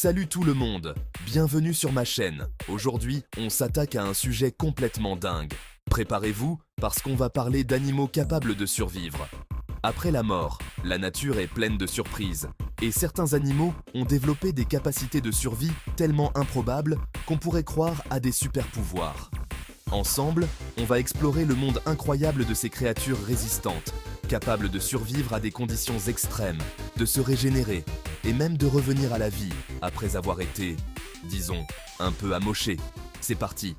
Salut tout le monde, bienvenue sur ma chaîne. Aujourd'hui, on s'attaque à un sujet complètement dingue. Préparez-vous, parce qu'on va parler d'animaux capables de survivre. Après la mort, la nature est pleine de surprises, et certains animaux ont développé des capacités de survie tellement improbables qu'on pourrait croire à des super-pouvoirs. Ensemble, on va explorer le monde incroyable de ces créatures résistantes, capables de survivre à des conditions extrêmes, de se régénérer, et même de revenir à la vie après avoir été, disons, un peu amochés. C'est parti!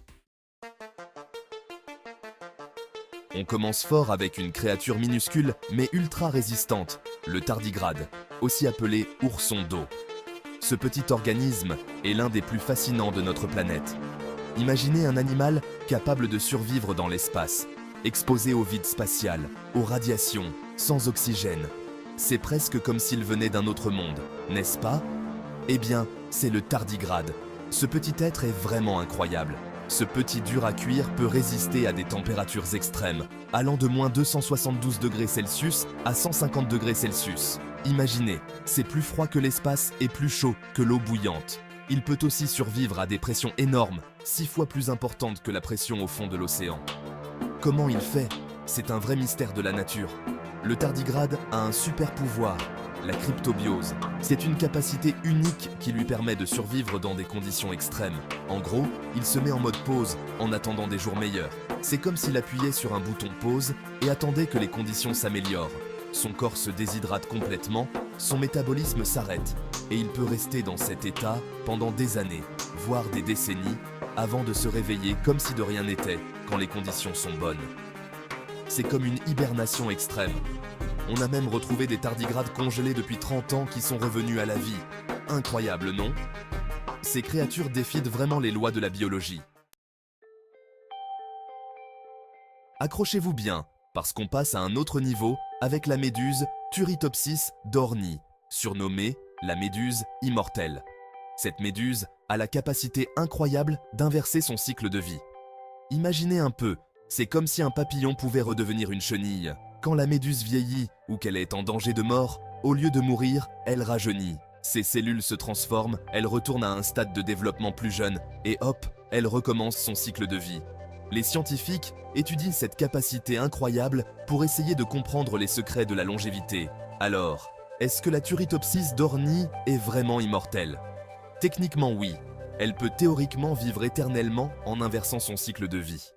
On commence fort avec une créature minuscule mais ultra résistante, le tardigrade, aussi appelé ourson d'eau. Ce petit organisme est l'un des plus fascinants de notre planète. Imaginez un animal capable de survivre dans l'espace, exposé au vide spatial, aux radiations, sans oxygène. C'est presque comme s'il venait d'un autre monde, n'est-ce pas? Eh bien, c'est le tardigrade. Ce petit être est vraiment incroyable. Ce petit dur à cuire peut résister à des températures extrêmes, allant de moins 272 degrés Celsius à 150 degrés Celsius. Imaginez, c'est plus froid que l'espace et plus chaud que l'eau bouillante. Il peut aussi survivre à des pressions énormes, 6 fois plus importantes que la pression au fond de l'océan. Comment il fait? C'est un vrai mystère de la nature. Le tardigrade a un super pouvoir, la cryptobiose. C'est une capacité unique qui lui permet de survivre dans des conditions extrêmes. En gros, il se met en mode pause en attendant des jours meilleurs. C'est comme s'il appuyait sur un bouton pause et attendait que les conditions s'améliorent. Son corps se déshydrate complètement, son métabolisme s'arrête et il peut rester dans cet état pendant des années, voire des décennies, avant de se réveiller comme si de rien n'était quand les conditions sont bonnes. C'est comme une hibernation extrême. On a même retrouvé des tardigrades congelés depuis 30 ans qui sont revenus à la vie. Incroyable, non? Ces créatures défient vraiment les lois de la biologie. Accrochez-vous bien, parce qu'on passe à un autre niveau avec la méduse Turritopsis dohrnii, surnommée la méduse immortelle. Cette méduse a la capacité incroyable d'inverser son cycle de vie. Imaginez un peu, c'est comme si un papillon pouvait redevenir une chenille. Quand la méduse vieillit ou qu'elle est en danger de mort, au lieu de mourir, elle rajeunit. Ses cellules se transforment, elle retourne à un stade de développement plus jeune et hop, elle recommence son cycle de vie. Les scientifiques étudient cette capacité incroyable pour essayer de comprendre les secrets de la longévité. Alors, est-ce que la Turritopsis dohrnii est vraiment immortelle? Techniquement oui, elle peut théoriquement vivre éternellement en inversant son cycle de vie.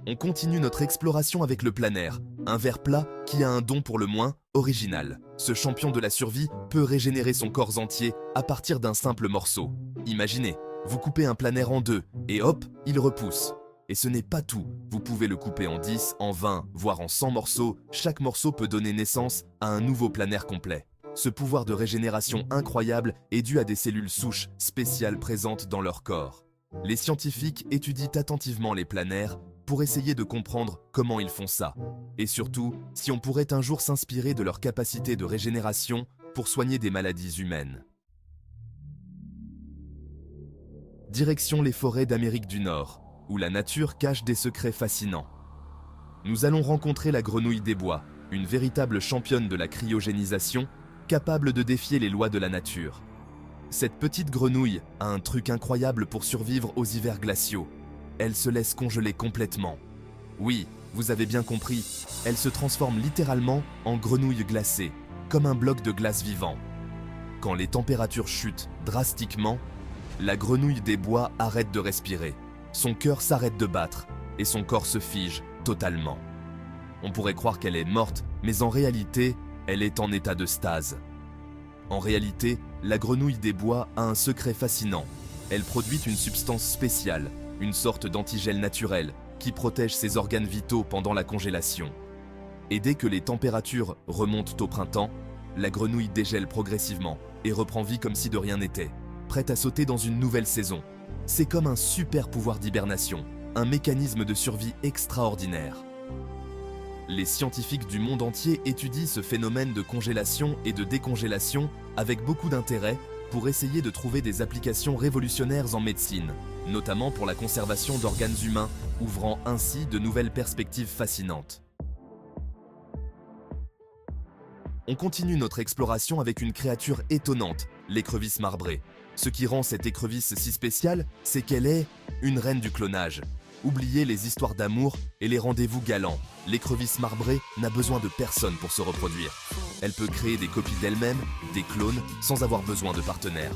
On continue notre exploration avec le planaire, un ver plat qui a un don pour le moins original. Ce champion de la survie peut régénérer son corps entier à partir d'un simple morceau. Imaginez, vous coupez un planaire en deux et hop, il repousse. Et ce n'est pas tout, vous pouvez le couper en 10, en 20, voire en 100 morceaux. Chaque morceau peut donner naissance à un nouveau planaire complet. Ce pouvoir de régénération incroyable est dû à des cellules souches spéciales présentes dans leur corps. Les scientifiques étudient attentivement les planaires pour essayer de comprendre comment ils font ça. Et surtout, si on pourrait un jour s'inspirer de leur capacité de régénération pour soigner des maladies humaines. Direction les forêts d'Amérique du Nord, où la nature cache des secrets fascinants. Nous allons rencontrer la grenouille des bois, une véritable championne de la cryogénisation, capable de défier les lois de la nature. Cette petite grenouille a un truc incroyable pour survivre aux hivers glaciaux. Elle se laisse congeler complètement. Oui, vous avez bien compris, elle se transforme littéralement en grenouille glacée, comme un bloc de glace vivant. Quand les températures chutent drastiquement, la grenouille des bois arrête de respirer, son cœur s'arrête de battre et son corps se fige totalement. On pourrait croire qu'elle est morte, mais en réalité, elle est en état de stase. En réalité, la grenouille des bois a un secret fascinant. Elle produit une substance spéciale, une sorte d'antigel naturel qui protège ses organes vitaux pendant la congélation. Et dès que les températures remontent au printemps, la grenouille dégèle progressivement et reprend vie comme si de rien n'était, prête à sauter dans une nouvelle saison. C'est comme un super pouvoir d'hibernation, un mécanisme de survie extraordinaire. Les scientifiques du monde entier étudient ce phénomène de congélation et de décongélation avec beaucoup d'intérêt pour essayer de trouver des applications révolutionnaires en médecine, notamment pour la conservation d'organes humains, ouvrant ainsi de nouvelles perspectives fascinantes. On continue notre exploration avec une créature étonnante, l'écrevisse marbrée. Ce qui rend cette écrevisse si spéciale, c'est qu'elle est une reine du clonage. Oubliez les histoires d'amour et les rendez-vous galants. L'écrevisse marbrée n'a besoin de personne pour se reproduire. Elle peut créer des copies d'elle-même, des clones, sans avoir besoin de partenaire.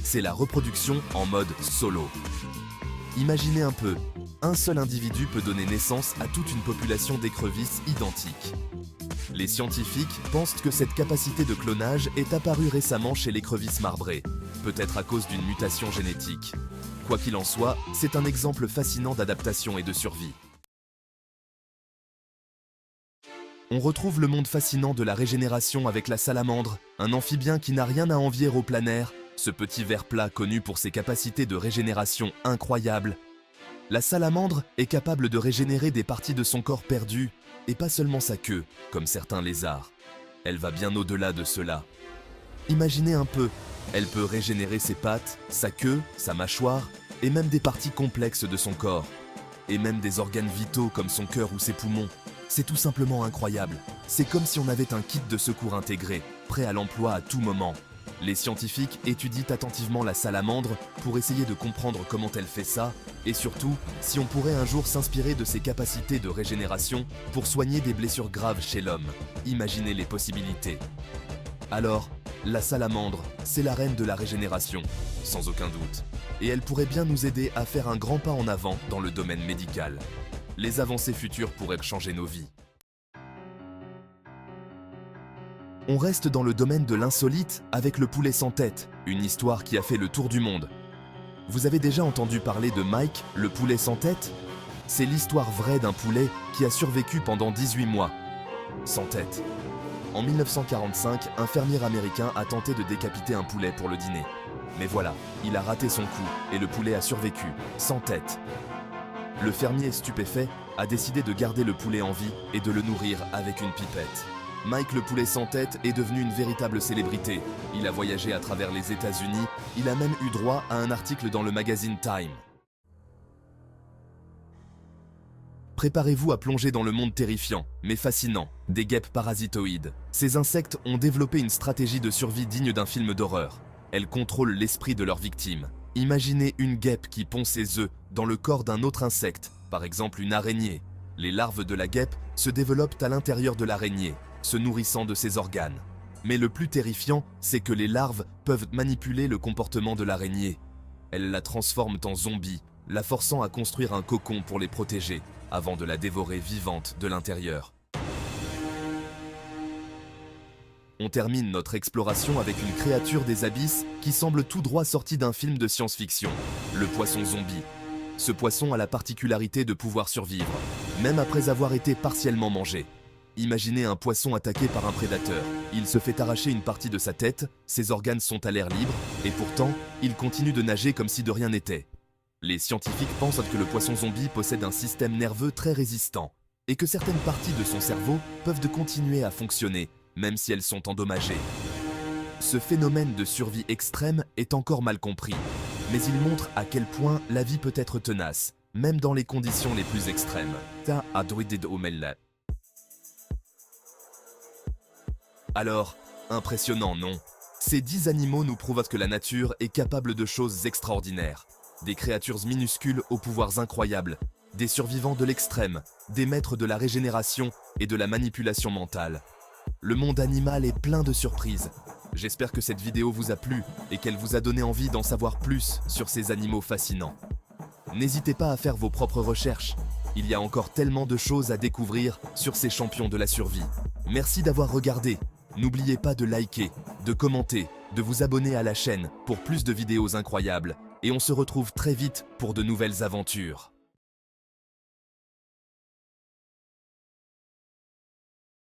C'est la reproduction en mode solo. Imaginez un peu, un seul individu peut donner naissance à toute une population d'écrevisses identiques. Les scientifiques pensent que cette capacité de clonage est apparue récemment chez l'écrevisse marbrée, peut-être à cause d'une mutation génétique. Quoi qu'il en soit, c'est un exemple fascinant d'adaptation et de survie. On retrouve le monde fascinant de la régénération avec la salamandre, un amphibien qui n'a rien à envier au planaire, ce petit ver plat connu pour ses capacités de régénération incroyables. La salamandre est capable de régénérer des parties de son corps perdues, et pas seulement sa queue, comme certains lézards. Elle va bien au-delà de cela. Imaginez un peu, elle peut régénérer ses pattes, sa queue, sa mâchoire, et même des parties complexes de son corps. Et même des organes vitaux comme son cœur ou ses poumons. C'est tout simplement incroyable. C'est comme si on avait un kit de secours intégré, prêt à l'emploi à tout moment. Les scientifiques étudient attentivement la salamandre pour essayer de comprendre comment elle fait ça, et surtout, si on pourrait un jour s'inspirer de ses capacités de régénération pour soigner des blessures graves chez l'homme. Imaginez les possibilités. Alors, la salamandre, c'est la reine de la régénération, sans aucun doute. Et elle pourrait bien nous aider à faire un grand pas en avant dans le domaine médical. Les avancées futures pourraient changer nos vies. On reste dans le domaine de l'insolite avec le poulet sans tête, une histoire qui a fait le tour du monde. Vous avez déjà entendu parler de Mike, le poulet sans tête? C'est l'histoire vraie d'un poulet qui a survécu pendant 18 mois, sans tête. En 1945, un fermier américain a tenté de décapiter un poulet pour le dîner. Mais voilà, il a raté son coup et le poulet a survécu, sans tête. Le fermier stupéfait a décidé de garder le poulet en vie et de le nourrir avec une pipette. Mike le poulet sans tête est devenu une véritable célébrité. Il a voyagé à travers les États-Unis, il a même eu droit à un article dans le magazine Time. Préparez-vous à plonger dans le monde terrifiant, mais fascinant, des guêpes parasitoïdes. Ces insectes ont développé une stratégie de survie digne d'un film d'horreur. Elles contrôlent l'esprit de leurs victimes. Imaginez une guêpe qui pond ses œufs dans le corps d'un autre insecte, par exemple une araignée. Les larves de la guêpe se développent à l'intérieur de l'araignée, se nourrissant de ses organes. Mais le plus terrifiant, c'est que les larves peuvent manipuler le comportement de l'araignée. Elles la transforment en zombie, la forçant à construire un cocon pour les protéger, avant de la dévorer vivante de l'intérieur. On termine notre exploration avec une créature des abysses qui semble tout droit sortie d'un film de science-fiction, le poisson zombie. Ce poisson a la particularité de pouvoir survivre, même après avoir été partiellement mangé. Imaginez un poisson attaqué par un prédateur. Il se fait arracher une partie de sa tête, ses organes sont à l'air libre, et pourtant, il continue de nager comme si de rien n'était. Les scientifiques pensent que le poisson zombie possède un système nerveux très résistant, et que certaines parties de son cerveau peuvent continuer à fonctionner, même si elles sont endommagées. Ce phénomène de survie extrême est encore mal compris, mais il montre à quel point la vie peut être tenace, même dans les conditions les plus extrêmes. Alors, impressionnant, non? Ces 10 animaux nous prouvent que la nature est capable de choses extraordinaires. Des créatures minuscules aux pouvoirs incroyables, des survivants de l'extrême, des maîtres de la régénération et de la manipulation mentale. Le monde animal est plein de surprises. J'espère que cette vidéo vous a plu et qu'elle vous a donné envie d'en savoir plus sur ces animaux fascinants. N'hésitez pas à faire vos propres recherches. Il y a encore tellement de choses à découvrir sur ces champions de la survie. Merci d'avoir regardé. N'oubliez pas de liker, de commenter, de vous abonner à la chaîne pour plus de vidéos incroyables. Et on se retrouve très vite pour de nouvelles aventures.